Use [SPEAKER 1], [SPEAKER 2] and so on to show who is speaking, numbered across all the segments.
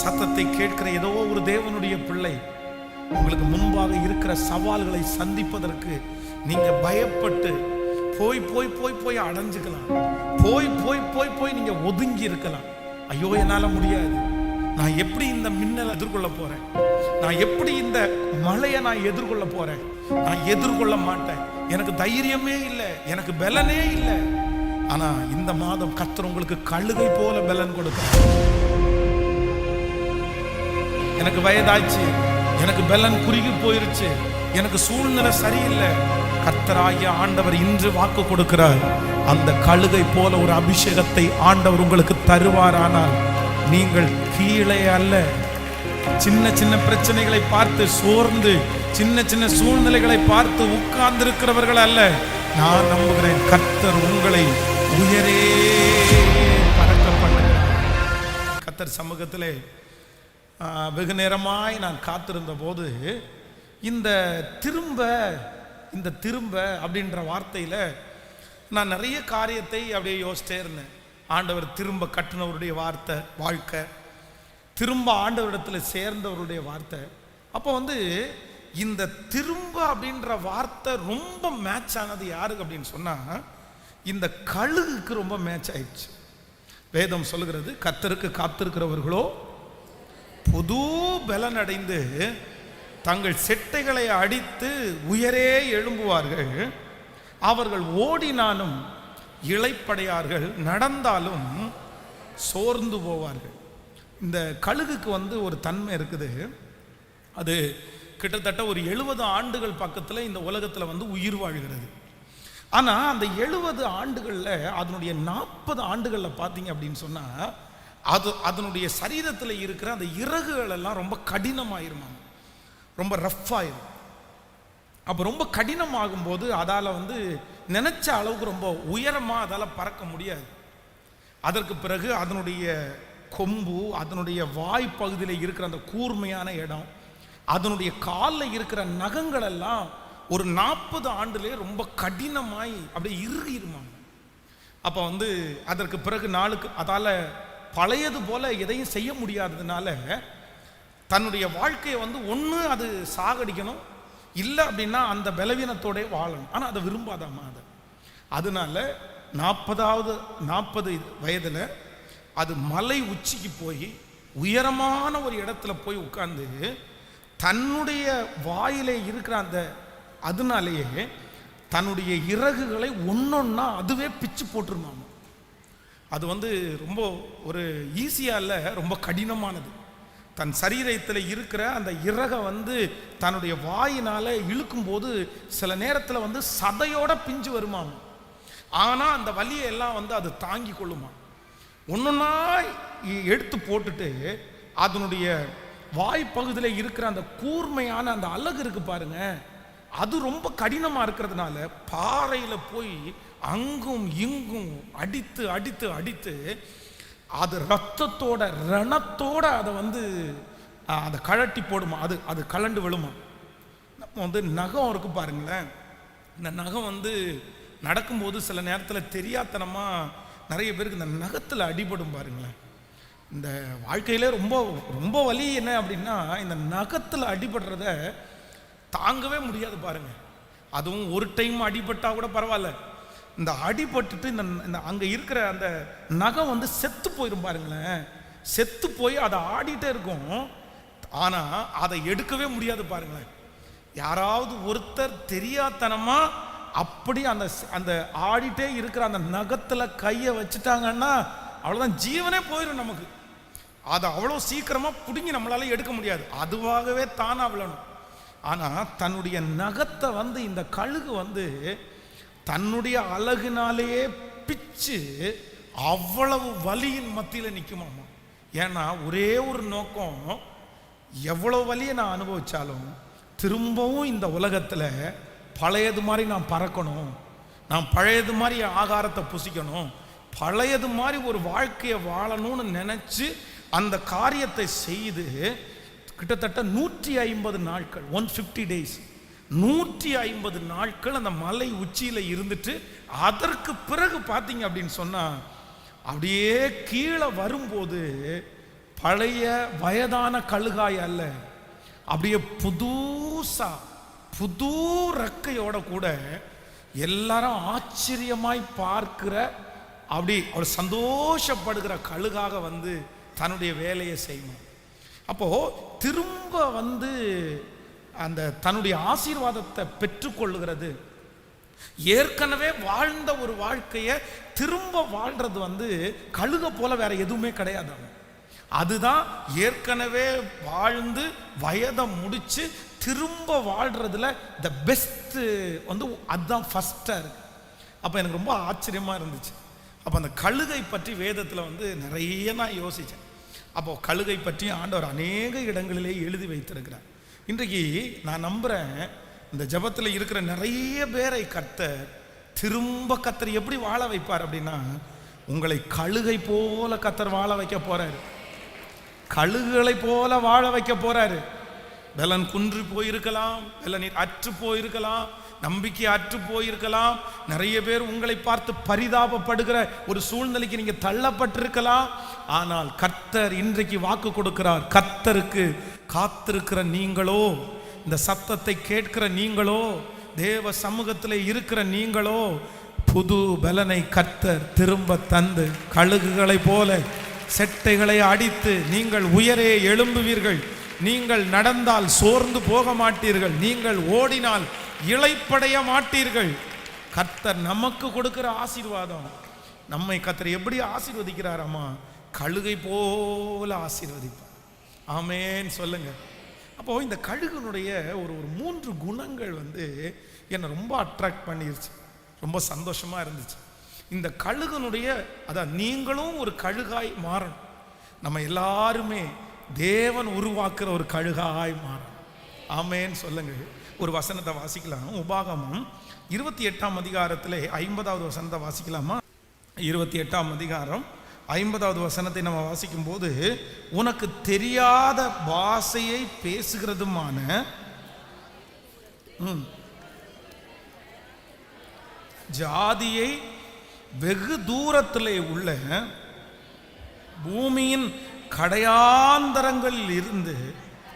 [SPEAKER 1] சத்தத்தை கேட்கிற ஏதோ ஒரு தேவனுடைய பிள்ளை, உங்களுக்கு முன்பாக இருக்கிற சவால்களை சந்திப்பதற்கு நீங்க பயப்பட்டு போய் போய் போய் போய் அடைஞ்சுக்கலாம், போய் போய் போய் போய் நீங்க ஒதுங்கி இருக்கலாம். ஐயோ என்னால முடியாது, நான் எப்படி இந்த மின்னலை எதிர்கொள்ள போறேன், நான் எப்படி இந்த மழையை நான் எதிர்கொள்ள போறேன், நான் எதிர்கொள்ள மாட்டேன், எனக்கு தைரியமே இல்லை, எனக்கு பலனே இல்லை. ஆனா இந்த மாதம் கர்த்தர் உங்களுக்கு கழுகை போல பலன் கொடுக்கிறார். எனக்கு வயதாச்சு, எனக்கு பலன் குறுகி போயிருச்சு, எனக்கு சூழ்நிலை சரியில்லை, கர்த்தராகிய ஆண்டவர் இன்று வாக்கு கொடுக்கிறார். அந்த கழுகை போல ஒரு அபிஷேகத்தை ஆண்டவர் உங்களுக்கு தருவாரானால் நீங்கள் கீழே அல்ல. சின்ன சின்ன பிரச்சனைகளை பார்த்து சோர்ந்து, சின்ன சின்ன சூழ்நிலைகளை பார்த்து உட்கார்ந்து இருக்கிறவர்கள் அல்ல. நான் நம்புகிறேன் கர்த்தர் உங்களை உயரே பறக்க பண்ணுகிறார். கர்த்தர் சமூகத்திலே வெகு நேரமாய் நான் காத்திருந்த போது இந்த திரும்ப அப்படின்ற வார்த்தையில நான் நிறைய காரியத்தை அப்படியே யோசிச்சிட்டே இருந்தேன். ஆண்டவர் திரும்ப கட்டினவருடைய வார்த்தை வாழ்க்கை, திரும்ப ஆண்டவரிடத்தில் சேர்ந்தவருடைய வார்த்தை. அப்போ இந்த திரும்ப அப்படின்ற வார்த்தை ரொம்ப மேட்ச் ஆனது யாருக்கு அப்படின்னு சொன்னா இந்த கழுகுக்கு ரொம்ப மேட்ச் ஆயிடுச்சு. வேதம் சொல்லுகிறது, கர்த்தருக்கு காத்திருக்கிறவர்களோ புது பலன் அடைந்து தங்கள் செட்டைகளை அடித்து உயரே எழும்புவார்கள், அவர்கள் ஓடினாலும் இளைப்படையார்கள், நடந்தாலும் சோர்ந்து போவார்கள். இந்த கழுகுக்கு ஒரு தன்மை இருக்குது. அது கிட்டத்தட்ட ஒரு 70 ஆண்டுகள் பக்கத்தில் இந்த உலகத்தில் உயிர் வாழ்கிறது. ஆனால் அந்த 70 ஆண்டுகளில் அதனுடைய 40 ஆண்டுகளில் பார்த்தீங்க அப்படின்னு சொன்னால் அதனுடைய சரீரத்தில் இருக்கிற அந்த இறகுகள் எல்லாம் ரொம்ப கடினமாயிருமா, ரொம்ப ரஃப்பாயிரும். அப்போ ரொம்ப கடினமாகும் போது அதால் நினைச்ச அளவுக்கு ரொம்ப உயரமாக அதால் பறக்க முடியாது. அதற்கு பிறகு அதனுடைய கொம்பு, அதனுடைய வாய் பகுதியில் இருக்கிற அந்த கூர்மையான இடம், அதனுடைய காலில் இருக்கிற நகங்கள் எல்லாம் ஒரு 40 ஆண்டுலே ரொம்ப கடினமாய் அப்படியே இறுகிருமாங்க. அப்போ அதற்கு பிறகு நாளுக்கு அதால் பழையது போல எதையும் செய்ய முடியாததுனால தன்னுடைய வாழ்க்கையை ஒன்று அது சாகடிக்கணும், இல்லை அப்படின்னா அந்த பலவீனத்தோட வாழணும். ஆனால் அதை விரும்பாதாமா அது. அதனால 40 வயதில் அது மலை உச்சிக்கு போய் உயரமான ஒரு இடத்துல போய் உட்கார்ந்து தன்னுடைய வாயிலே இருக்கிற அதனாலேயே தன்னுடைய இறகுகளை ஒன்னொன்னா அதுவே பிச்சு போட்டுருமாமா. அது ரொம்ப ஒரு ஈஸியா இல்ல, ரொம்ப கடினமானது. தன் சரீரத்தில் இருக்கிற அந்த இறகை தன்னுடைய வாயினால இழுக்கும் போது சில நேரத்தில் சதையோட பிஞ்சு வருமாம். ஆனா அந்த வலியை எல்லாம் அது தாங்கி கொள்ளுமா. ஒன்னொன்னா எடுத்து போட்டுட்டு அதனுடைய வாய்ப்பகுதியில் இருக்கிற அந்த கூர்மையான அந்த அலகு இருக்கு பாருங்க, அது ரொம்ப கடினமா இருக்கிறதுனால பாறையில போய் அங்கும் இங்கும் அடித்து அடித்து அடித்து அது ரத்தத்தோட ரணத்தோட அதை அதை கழட்டி போடுமா. அது கலண்டு விழுமா. நம்ம நகம் இருக்கு பாருங்களேன், இந்த நகம் நடக்கும்போது சில நேரத்தில் தெரியாதனமா நிறைய பேருக்கு இந்த நகத்தில் அடிபடும் பாருங்களேன். இந்த வாழ்க்கையில ரொம்ப ரொம்ப வலி என்ன அப்படின்னா இந்த நகத்தில் அடிபடுறத தாங்கவே முடியாது பாருங்க. அதுவும் ஒரு டைம் அடிபட்டா கூட பரவாயில்ல, இந்த அடிபட்டுட்டு இந்த அங்க இருக்கிற அந்த நகம் செத்து போயிரும் பாருங்களேன். செத்து போய் அதை ஆடிட்டே இருக்கும், ஆனா அதை எடுக்கவே முடியாது பாருங்களேன். யாராவது ஒருத்தர் தெரியாதனமா அப்படி அந்த ஆடிட்டே இருக்கிற அந்த நகத்துல கையை வச்சுட்டாங்கன்னா அவ்வளவுதான், ஜீவனே போயிடும் நமக்கு. அதை அவ்வளோ சீக்கிரமா பிடுங்கி நம்மளால எடுக்க முடியாது, அதுவாகவே தானா விழணும். ஆனா தன்னுடைய நகத்தை இந்த கழுகு தன்னுடைய அழகினாலேயே பிச்சு அவ்வளவு வலியின் மத்தியில் நிற்குமாமா. ஏன்னா ஒரே ஒரு நோக்கம், எவ்வளவு வலியை நான் அனுபவிச்சாலும் திரும்பவும் இந்த உலகத்தில் பழையது மாதிரி நான் பறக்கணும், நான் பழையது மாதிரி ஆகாரத்தை புசிக்கணும், பழையது மாதிரி ஒரு வாழ்க்கையை வாழணும்னு நினைச்சு அந்த காரியத்தை செய்து கிட்டத்தட்ட 150 நாட்கள் 150 days 150 நாட்கள் அந்த மலை உச்சியில இருந்துட்டு அதற்கு பிறகு பார்த்தீங்க அப்படின்னு சொன்னா அப்படியே கீழே வரும்போது பழைய வயதான கழுகாய் அல்ல, அப்படியே புதுசா புது ரெக்கையோட கூட எல்லாரும் ஆச்சரியமாய் பார்க்கிற, அப்படி அவர் சந்தோஷப்படுகிற கழுகாக வந்து தன்னுடைய வேலையை செய்யணும். அப்போ திரும்ப வந்து அந்த தன்னுடைய ஆசீர்வாதத்தை பெற்றுக்கொள்ளுகிறது. ஏற்கனவே வாழ்ந்த ஒரு வாழ்க்கையை திரும்ப வாழ்றது வந்து கழுக போல வேற எதுவுமே கிடையாது. அதுதான் ஏற்கனவே வாழ்ந்து வயதை முடிச்சு திரும்ப வாழ்றதுல த பெஸ்ட் வந்து அதுதான் ஃபர்ஸ்டா இருக்கு. அப்போ எனக்கு ரொம்ப ஆச்சரியமா இருந்துச்சு. அப்போ அந்த கழுகை பற்றி வேதத்தில் வந்து நிறைய நான் யோசித்தேன். அப்போ கழுகை பற்றி ஆண்டவர் அநேக இடங்களிலே எழுதி வைத்திருக்கிறார். இன்றைக்கு நான் நம்புறேன், இந்த ஜபத்தில் இருக்கிற நிறைய பேரை கர்த்தர் எப்படி வாழ வைப்பார் அப்படின்னா, உங்களை கழுகை போல கர்த்தர் வாழ வைக்க போறாரு. கழுகுகளை போல வாழ வைக்க போறாரு. பலன் குன்றி போயிருக்கலாம், பலன் அற்று போயிருக்கலாம், நம்பிக்கை அற்று போயிருக்கலாம். நிறைய பேர் உங்களை பார்த்து பரிதாபப்படுகிற ஒரு சூழ்நிலைக்கு நீங்க தள்ளப்பட்டிருக்கலாம். ஆனால் கர்த்தர் இன்றைக்கு வாக்கு கொடுக்கிறார். கர்த்தருக்கு காத்திருக்கிற நீங்களோ, இந்த சத்தத்தை கேட்கிற நீங்களோ, தேவ சமூகத்தில் இருக்கிற நீங்களோ, புது பலனை கர்த்தர் திரும்ப தந்து கழுகுகளை போல செட்டைகளை அடித்து நீங்கள் உயரே எழும்புவீர்கள். நீங்கள் நடந்தால் சோர்ந்து போக மாட்டீர்கள். நீங்கள் ஓடினால் இளைப்படைய மாட்டீர்கள். கர்த்தர் நமக்கு கொடுக்கிற ஆசீர்வாதம், நம்மை கர்த்தர் எப்படி ஆசீர்வதிக்கிறாராமா? கழுகை போல ஆசீர்வதிப்பார். ஆமேன் சொல்லுங்க. அப்போ இந்த கழுகுனுடைய ஒரு 3 குணங்கள் வந்து என்னை ரொம்ப அட்ராக்ட் பண்ணிருச்சு. ரொம்ப சந்தோஷமா இருந்துச்சு. இந்த கழுகுனுடைய, அதான் நீங்களும் ஒரு கழுகாய் மாறணும். நம்ம எல்லாருமே தேவன் உருவாக்குற ஒரு கழுகாய் மாறணும். ஆமேன்னு சொல்லுங்க. ஒரு வசனத்தை வாசிக்கலாம். உபாகமம் 28ஆம் அதிகாரத்தில் 50வது வசனத்தை வாசிக்கலாமா? 28ஆம் அதிகாரம் 50வது வசனத்தை நம்ம வாசிக்கும் போது, உனக்கு தெரியாத பாஷையை பேசுகிறதுமான ஜாதியை வெகு தூரத்திலே உள்ள பூமியின் கடையாந்தரங்களில் இருந்து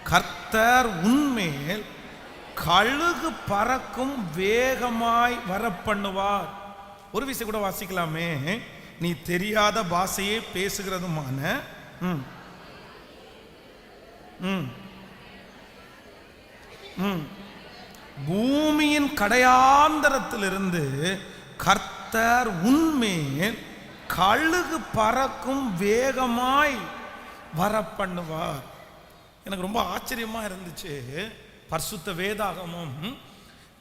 [SPEAKER 1] கர்த்தர் உன்மேல் கழுகு பறக்கும் வேகமாய் வரப்பண்ணுவார். ஒரு விஷயம் கூட வாசிக்கலாமே. நீ தெரியாத பாஷையை பேசுகிறதுமான பூமியின் கடையாந்தரத்திலிருந்து கர்த்தர் உன்மேல் கழுகு பறக்கும் வேகமாய் வரப்பண்ணுவார். எனக்கு ரொம்ப ஆச்சரியமா இருந்துச்சு. பரிசுத்த வேதாகமம்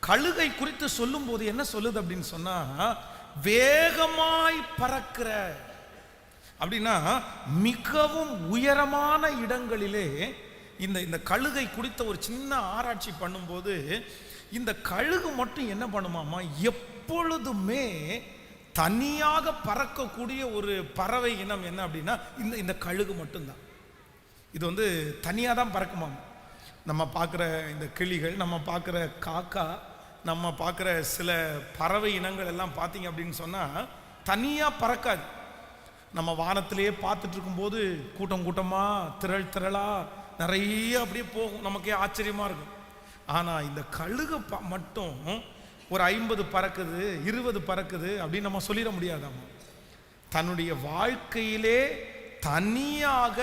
[SPEAKER 1] கழுகை குறித்து சொல்லும் போது என்ன சொல்லுது அப்படின்னு சொன்னா, வேகமாய் பறக்கிற அப்படின்னா மிகவும் உயரமான இடங்களிலே இந்த கழுகை குறித்த ஒரு சின்ன ஆராய்ச்சி பண்ணும்போது, இந்த கழுகு மட்டும் என்ன பண்ணுமாமா, எப்பொழுதுமே தனியாக பறக்கக்கூடிய ஒரு பறவை இனம் என்ன அப்படின்னா இந்த கழுகு மட்டும்தான். இது வந்து தனியாக தான் பறக்குமாம். நம்ம பார்க்குற இந்த கிளிகள், நம்ம பார்க்குற காக்கா, நம்ம பார்க்குற சில பறவை இனங்கள் எல்லாம் பார்த்தீங்க அப்படின்னு சொன்னால் தனியாக பறக்காது. நம்ம வானத்திலேயே பார்த்துட்டு இருக்கும்போது கூட்டம் கூட்டமாக திரளாக நிறைய அப்படியே போகும், நமக்கே ஆச்சரியமாக இருக்கும். ஆனால் இந்த கழுகு மட்டும் ஒரு 50 பறக்குது, 20 பறக்குது அப்படின்னு நம்ம சொல்லிட முடியாதாமா. தன்னுடைய வாழ்க்கையிலே தனியாக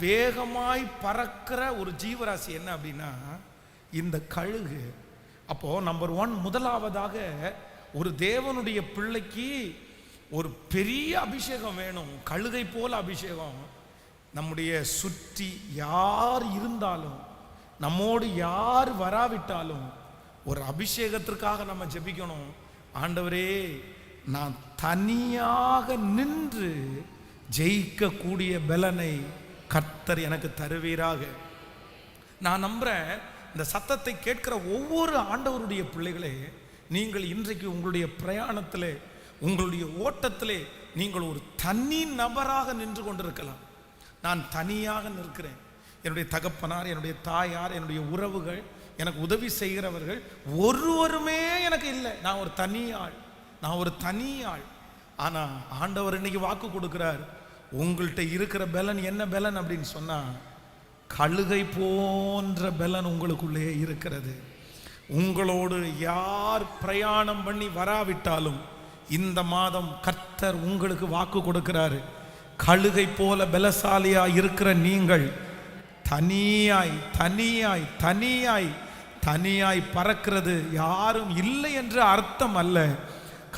[SPEAKER 1] வேகமாய் பறக்கிற ஒரு ஜீவராசி என்ன அப்படின்னா இந்த கழுகு. அப்போ நம்பர் 1, முதலாவதாக ஒரு தேவனுடைய பிள்ளைக்கு ஒரு பெரிய அபிஷேகம் வேணும். கழுகை போல அபிஷேகம். நம்முடைய சுற்றி யார் இருந்தாலும், நம்மோடு யார் வராவிட்டாலும் ஒரு அபிஷேகத்திற்காக நம்ம ஜெபிக்கணும். ஆண்டவரே, நான் தனியாக நின்று ஜெயிக்கக்கூடிய பலனை கர்த்தர் எனக்கு தருவீராக. நான் நம்புறேன், இந்த சத்தத்தை கேட்கிற ஒவ்வொரு ஆண்டவருடைய பிள்ளைகளே, நீங்கள் இன்றைக்கு உங்களுடைய பிரயாணத்திலே, உங்களுடைய ஓட்டத்திலே நீங்கள் ஒரு தனி நபராக நின்று கொண்டிருக்கலாம். நான் தனியாக நிற்கிறேன். என்னுடைய தகப்பனார், என்னுடைய தாயார், என்னுடைய உறவுகள், எனக்கு உதவி செய்கிறவர்கள் ஒருவருமே எனக்கு இல்லை. நான் ஒரு தனி ஆள். ஆனால் ஆண்டவர் இன்னைக்கு வாக்கு கொடுக்கிறார், உங்கள்கிட்ட இருக்கிற பலன் என்ன பலன் அப்படின்னு சொன்னா, கழுகை போன்ற பலன் உங்களுக்குள்ளே இருக்கிறது. உங்களோடு யார் பிரயாணம் பண்ணி வராவிட்டாலும் இந்த மாதம் கர்த்தர் உங்களுக்கு வாக்கு கொடுக்கிறாரு. கழுகை போல பலசாலியா இருக்கிற நீங்கள் தனியாய் தனியாய் தனியாய் தனியாய் பறக்கிறது யாரும் இல்லை என்று அர்த்தம் அல்ல.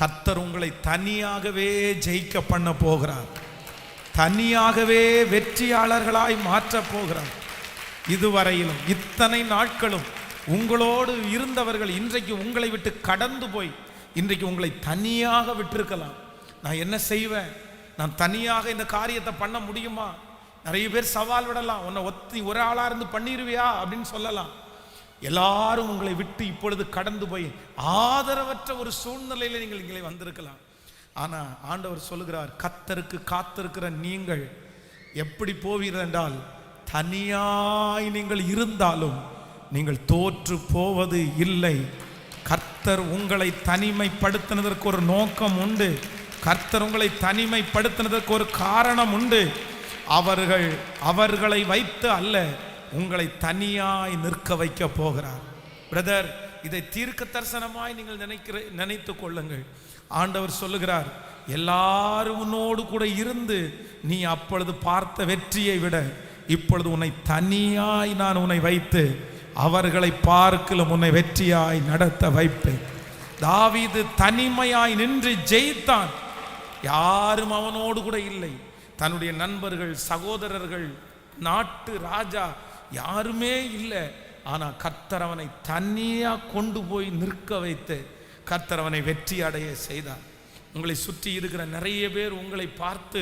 [SPEAKER 1] கர்த்தர் உங்களை தனியாகவே ஜெயிக்க பண்ண போகிறார். தனியாகவே வெற்றியாளர்களாய் மாற்ற போகிறார். இதுவரையிலும் இத்தனை நாட்களும் உங்களோடு இருந்தவர்கள் இன்றைக்கு உங்களை விட்டு கடந்து போய் இன்றைக்கு உங்களை தனியாக விட்டிருக்கலாம். நான் என்ன செய்வேன், நான் தனியாக இந்த காரியத்தை பண்ண முடியுமா? நிறைய பேர் சவால் விடலாம், உன்னை ஒரு ஆளா இருந்து பண்ணிடுவியா அப்படின்னு சொல்லலாம். எல்லாரும் உங்களை விட்டு இப்பொழுது கடந்து போய் ஆதரவற்ற ஒரு சூழ்நிலையில நீங்கள் இங்கே வந்திருக்கலாம். ஆனா ஆண்டவர் சொல்லுகிறார், கர்த்தருக்கு காத்திருக்கிற நீங்கள் எப்படி போவீர்கள் என்றால், தனியாய் நீங்கள் இருந்தாலும் நீங்கள் தோற்று போவது இல்லை. கர்த்தர் உங்களை தனிமைப்படுத்தினதற்கு ஒரு நோக்கம் உண்டு. கர்த்தர் உங்களை தனிமைப்படுத்தினதற்கு ஒரு காரணம் உண்டு. அவர்களை வைத்து அல்ல, உங்களை தனியாய் நிற்க வைக்க போகிறார். பிரதர், இதை தீர்க்க தரிசனமாய் நீங்கள் நினைத்து கொள்ளுங்கள். ஆண்டவர் சொல்லுகிறார், எல்லாரும் உன்னோடு கூட இருந்து நீ அப்பொழுது பார்த்த வெற்றியை விட இப்பொழுது உன்னை தனியாய் நான் உன்னை வைத்து அவர்களை பார்க்கலும் உன்னை வெற்றியாய் நடத்த வைப்பேன். தாவீது தனிமையாய் நின்று ஜெயித்தான். யாரும் அவனோடு கூட இல்லை. தன்னுடைய நண்பர்கள், சகோதரர்கள், நாட்டு ராஜா யாருமே இல்லை. ஆனா கர்த்தர் அவனை தனியா கொண்டு போய் நிற்க வைத்து கர்த்தர் அவனை வெற்றி அடைய செய்தார். உங்களை சுற்றி இருக்கிற நிறைய பேர் உங்களை பார்த்து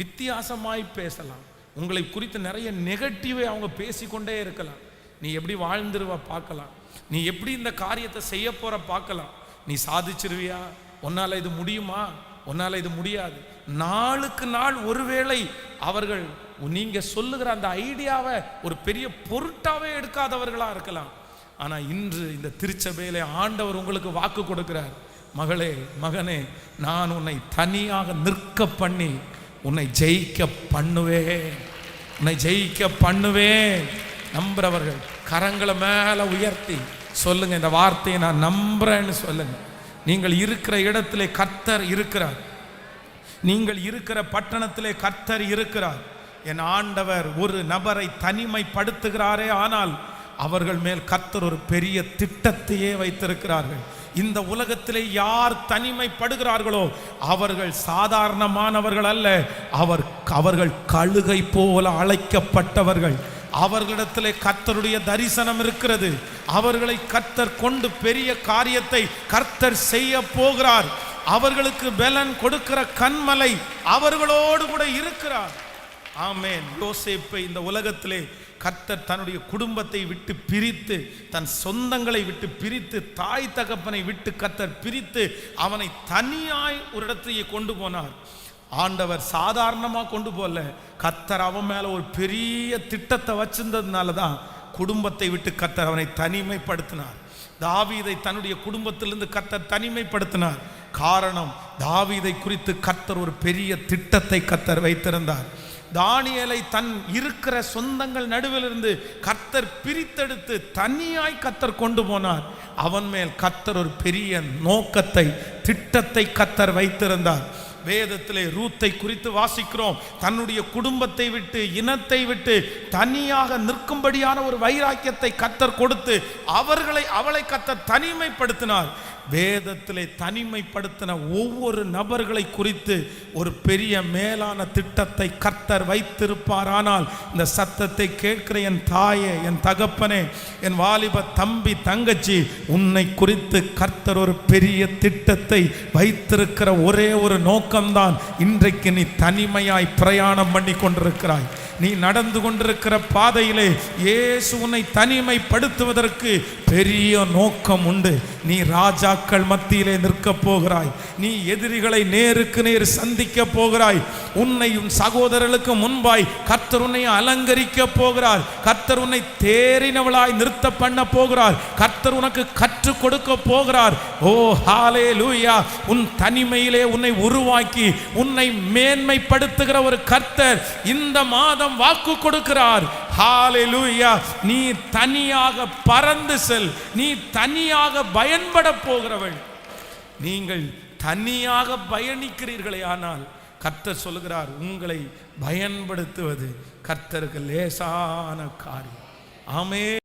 [SPEAKER 1] வித்தியாசமாய் பேசலாம். உங்களை குறித்து நிறைய நெகட்டிவை அவங்க பேசிக்கொண்டே இருக்கலாம். நீ எப்படி வாழ்ந்துருவ பார்க்கலாம், நீ எப்படி இந்த காரியத்தை செய்ய போற பார்க்கலாம், நீ சாதிச்சிருவியா, உன்னால இது முடியுமா, உன்னால இது முடியாது. நாளுக்கு நாள் ஒருவேளை அவர்கள் நீங்க சொல்லுகிற அந்த ஐடியாவை ஒரு பெரிய பொருட்டாவே எடுக்காதவர்களா இருக்கலாம். ஆனா இன்று இந்த திருச்சபையிலே ஆண்டவர் உங்களுக்கு வாக்கு கொடுக்கிறார், மகளே, மகனே, நான் உன்னை தனியாக நிற்க பண்ணி உன்னை ஜெயிக்க பண்ணுவேன், உன்னை ஜெயிக்க பண்ணுவேன். நம்புறவர்கள் கரங்களை மேல உயர்த்தி சொல்லுங்க, இந்த வார்த்தையை நான் நம்புறேன்னு சொல்லுங்க. நீங்கள் இருக்கிற இடத்திலே கர்த்தர் இருக்கிறார். நீங்கள் இருக்கிற பட்டணத்திலே கர்த்தர் இருக்கிறார். என் ஆண்டவர் ஒரு நபரை தனிமைப்படுத்துகிறாரே, ஆனால் அவர்கள் மேல் கர்த்தர் ஒரு பெரிய திட்டத்தையே வைத்திருக்கிறார்கள். இந்த உலகத்திலே யார் தனிமைப்படுகிறார்களோ அவர்கள் சாதாரணமானவர்கள் அல்ல. அவர்கள் கழுகை போல அழைக்கப்பட்டவர்கள். அவர்களிடத்திலே கர்த்தருடைய தரிசனம் இருக்கிறது. அவர்களை கர்த்தர் கொண்டு பெரிய காரியத்தை கர்த்தர் செய்ய போகிறார். அவர்களுக்கு பலன் கொடுக்கிற கன்மலை அவர்களோடு கூட இருக்கிறார். ஆமென். யோசேப்பை இந்த உலகத்திலே கர்த்தர் தன்னுடைய குடும்பத்தை விட்டு பிரித்து, தன் சொந்தங்களை விட்டு பிரித்து, தாய் தகப்பனை விட்டு கர்த்தர் பிரித்து அவனை தனியாய் ஒரு இடத்தையே கொண்டு போனார். ஆண்டவர் சாதாரணமாக கொண்டு போல, கர்த்தர் அவன் மேல ஒரு பெரிய திட்டத்தை வச்சிருந்ததுனால தான் குடும்பத்தை விட்டு கர்த்தர் அவனை தனிமைப்படுத்தினார். தாவீதை தன்னுடைய குடும்பத்திலிருந்து கர்த்தர் தனிமைப்படுத்தினார். காரணம், தாவீதை குறித்து கர்த்தர் ஒரு பெரிய திட்டத்தை கர்த்தர் வைத்திருந்தார். தானியேலை தன் இருக்கிற சொந்தங்கள் நடுவிலிருந்து கர்த்தர் பிரித்தெடுத்து தனியாய் கர்த்தர் கொண்டு போனார். அவன் மேல் கர்த்தர் ஒரு பெரிய நோக்கத்தை, திட்டத்தை கர்த்தர் வைத்திருந்தார். வேதத்திலே ரூத்தை குறித்து வாசிக்கிறோம். தன்னுடைய குடும்பத்தை விட்டு, இனத்தை விட்டு தனியாக நிற்கும்படியான ஒரு வைராக்கியத்தை கர்த்தர் கொடுத்து அவளை கர்த்தர் தனிமைப்படுத்தினார். வேதத்திலே தனிமைப்படுத்தின ஒவ்வொரு நபர்களை குறித்து ஒரு பெரிய மேலான திட்டத்தை கர்த்தர் வைத்திருப்பார். ஆனால் இந்த சத்தத்தை கேட்கிற என் தாயே, என் தகப்பனே, என் வாலிப தம்பி, தங்கச்சி, உன்னை குறித்து கர்த்தர் ஒரு பெரிய திட்டத்தை வைத்திருக்கிற ஒரே ஒரு நோக்கம்தான், இன்றைக்கு நீ தனிமையாய் பிரயாணம் பண்ணி கொண்டிருக்கிறாய். நீ நடந்து கொண்டிருக்கிற பாதையிலே இயேசு உன்னை தனிமைப்படுத்துவதற்கு பெரிய நோக்கம் உண்டு. நீ ராஜாக்கள் மத்தியிலே நிற்க போகிறாய். நீ எதிரிகளை நேருக்கு நேர் சந்திக்க போகிறாய். உன்னையும் சகோதரர்களுக்கு முன்பாய் கர்த்தர் உன்னை அலங்கரிக்க போகிறார். கர்த்தர் உன்னை தேறினவளாய் நிறுத்த பண்ண போகிறார். கர்த்தர் உனக்கு கற்றுக் கொடுக்க போகிறார். ஓ ஹல்லேலூயா! உன் தனிமையிலே உன்னை உருவாக்கி உன்னை மேன்மைப்படுத்துகிற ஒரு கர்த்தர் இந்த மாதம் வாக்கு கொடுக்கிறார். ஹல்லேலூயா! நீ தனியாக பறந்து செல். நீ தனியாக பயன்பட போகிறவள். நீங்கள் தனியாக பயணிக்கிறீர்களே, ஆனால் கர்த்தர் சொல்கிறார், உங்களை பயன்படுத்துவது கர்த்தருக்கு லேசான காரியம். ஆமென்.